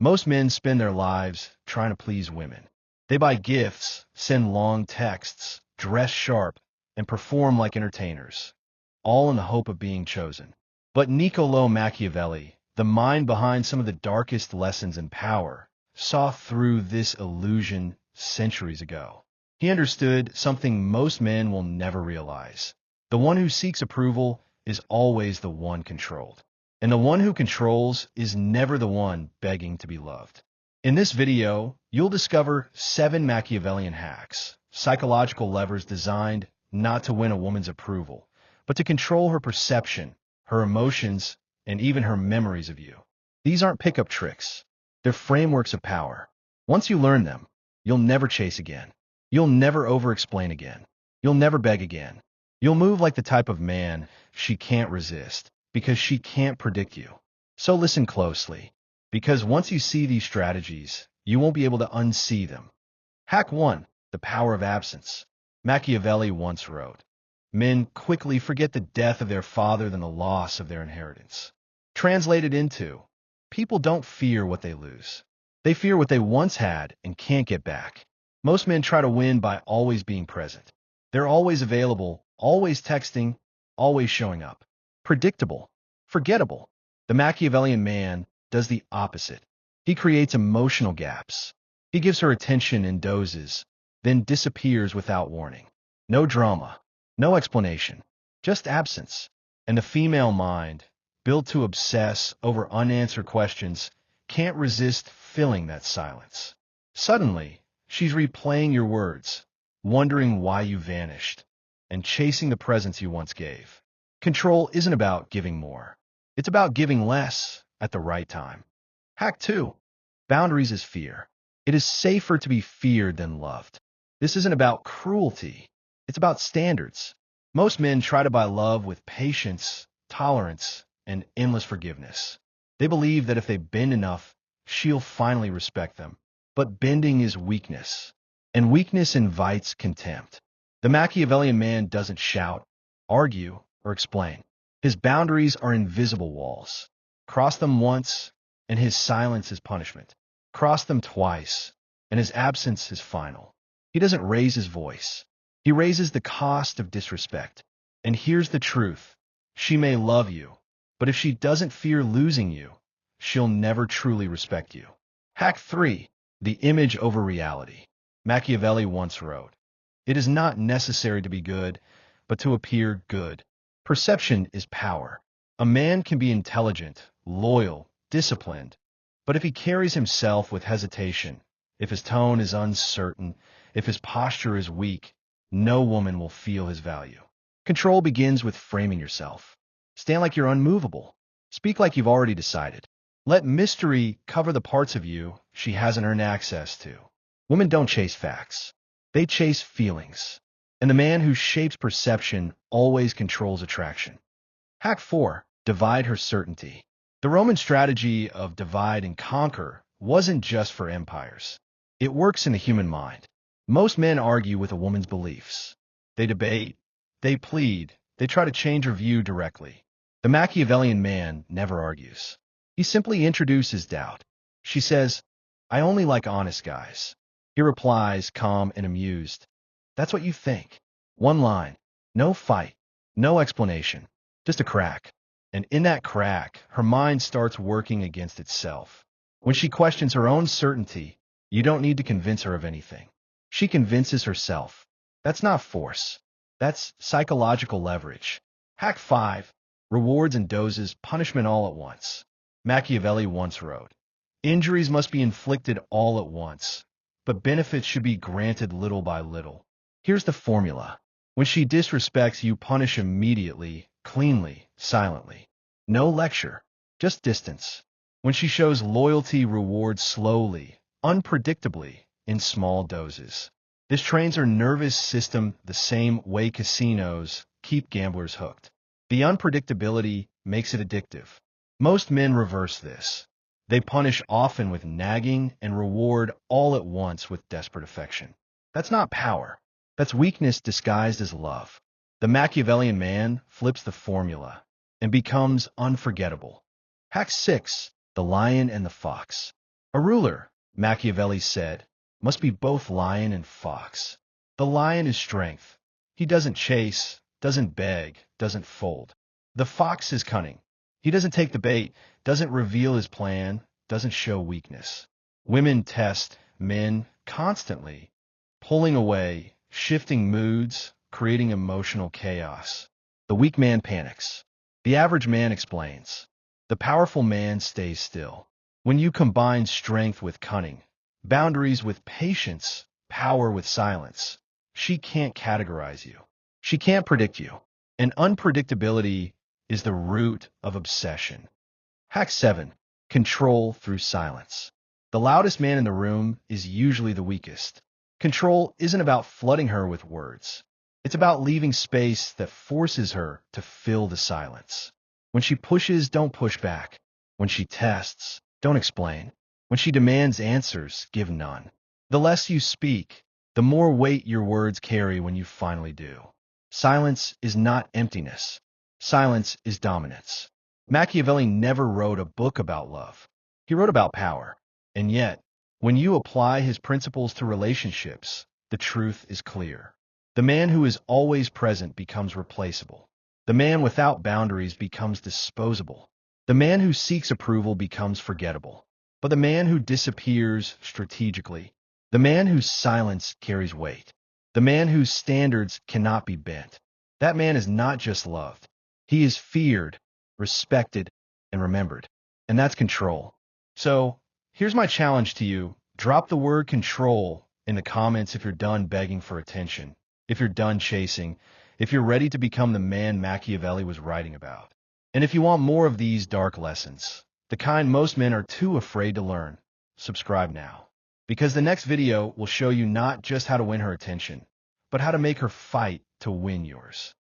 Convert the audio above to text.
Most men spend their lives trying to please women. They buy gifts, send long texts, dress sharp, and perform like entertainers, all in the hope of being chosen. But Niccolò Machiavelli, the mind behind some of the darkest lessons in power, saw through this illusion centuries ago. He understood something most men will never realize. The one who seeks approval is always the one controlled. And the one who controls is never the one begging to be loved. In this video, you'll discover 7 Machiavellian hacks, psychological levers designed not to win a woman's approval, but to control her perception, her emotions, and even her memories of you. These aren't pickup tricks. They're frameworks of power. Once you learn them, you'll never chase again. You'll never over-explain again. You'll never beg again. You'll move like the type of man she can't resist, because she can't predict you. So listen closely, because once you see these strategies, you won't be able to unsee them. Hack 1. The power of absence. Machiavelli once wrote, "Men quickly forget the death of their father than the loss of their inheritance." Translated into, people don't fear what they lose. They fear what they once had and can't get back. Most men try to win by always being present. They're always available, always texting, always showing up. Predictable, forgettable. The Machiavellian man does the opposite. He creates emotional gaps. He gives her attention in doses, then disappears without warning. No drama, no explanation, just absence. And the female mind, built to obsess over unanswered questions, can't resist filling that silence. Suddenly, she's replaying your words, wondering why you vanished, and chasing the presence you once gave. Control isn't about giving more. It's about giving less at the right time. Hack 2. Boundaries is fear. It is safer to be feared than loved. This isn't about cruelty. It's about standards. Most men try to buy love with patience, tolerance, and endless forgiveness. They believe that if they bend enough, she'll finally respect them. But bending is weakness, and weakness invites contempt. The Machiavellian man doesn't shout, argue, or explain. His boundaries are invisible walls. Cross them once, and his silence is punishment. Cross them twice, and his absence is final. He doesn't raise his voice. He raises the cost of disrespect. And here's the truth. She may love you, but if she doesn't fear losing you, she'll never truly respect you. Hack 3. The image over reality. Machiavelli once wrote, "It is not necessary to be good, but to appear good." Perception is power. A man can be intelligent, loyal, disciplined, but if he carries himself with hesitation, if his tone is uncertain, if his posture is weak, no woman will feel his value. Control begins with framing yourself. Stand like you're unmovable. Speak like you've already decided. Let mystery cover the parts of you she hasn't earned access to. Women don't chase facts. They chase feelings. And the man who shapes perception always controls attraction. Hack 4. Divide her certainty. The Roman strategy of divide and conquer wasn't just for empires. It works in the human mind. Most men argue with a woman's beliefs. They debate, they plead, they try to change her view directly. The Machiavellian man never argues. He simply introduces doubt. She says, "I only like honest guys." He replies, calm and amused, "That's what you think." One line, no fight, no explanation, just a crack. And in that crack, her mind starts working against itself. When she questions her own certainty, you don't need to convince her of anything. She convinces herself. That's not force. That's psychological leverage. Hack 5. Rewards and doses, punishment all at once. Machiavelli once wrote, "Injuries must be inflicted all at once, but benefits should be granted little by little." Here's the formula. When she disrespects, you punish immediately, cleanly, silently. No lecture, just distance. When she shows loyalty, reward slowly, unpredictably, in small doses. This trains her nervous system the same way casinos keep gamblers hooked. The unpredictability makes it addictive. Most men reverse this. They punish often with nagging and reward all at once with desperate affection. That's not power. That's weakness disguised as love. The Machiavellian man flips the formula and becomes unforgettable. Hack 6. The lion and the fox. A ruler, Machiavelli said, must be both lion and fox. The lion is strength. He doesn't chase, doesn't beg, doesn't fold. The fox is cunning. He doesn't take the bait, doesn't reveal his plan, doesn't show weakness. Women test men constantly, pulling away, shifting moods, creating emotional chaos. The weak man panics. The average man explains. The powerful man stays still. When you combine strength with cunning, boundaries with patience, power with silence, she can't categorize you. She can't predict you. And unpredictability is the root of obsession. Hack 7. Control through silence. The loudest man in the room is usually the weakest. Control isn't about flooding her with words. It's about leaving space that forces her to fill the silence. When she pushes, don't push back. When she tests, don't explain. When she demands answers, give none. The less you speak, the more weight your words carry when you finally do. Silence is not emptiness. Silence is dominance. Machiavelli never wrote a book about love. He wrote about power. And yet, when you apply his principles to relationships, the truth is clear. The man who is always present becomes replaceable. The man without boundaries becomes disposable. The man who seeks approval becomes forgettable. But the man who disappears strategically, the man whose silence carries weight, the man whose standards cannot be bent, that man is not just loved. He is feared, respected, and remembered. And that's control. So, here's my challenge to you. Drop the word control in the comments if you're done begging for attention, if you're done chasing, if you're ready to become the man Machiavelli was writing about. And if you want more of these dark lessons, the kind most men are too afraid to learn, subscribe now. Because the next video will show you not just how to win her attention, but how to make her fight to win yours.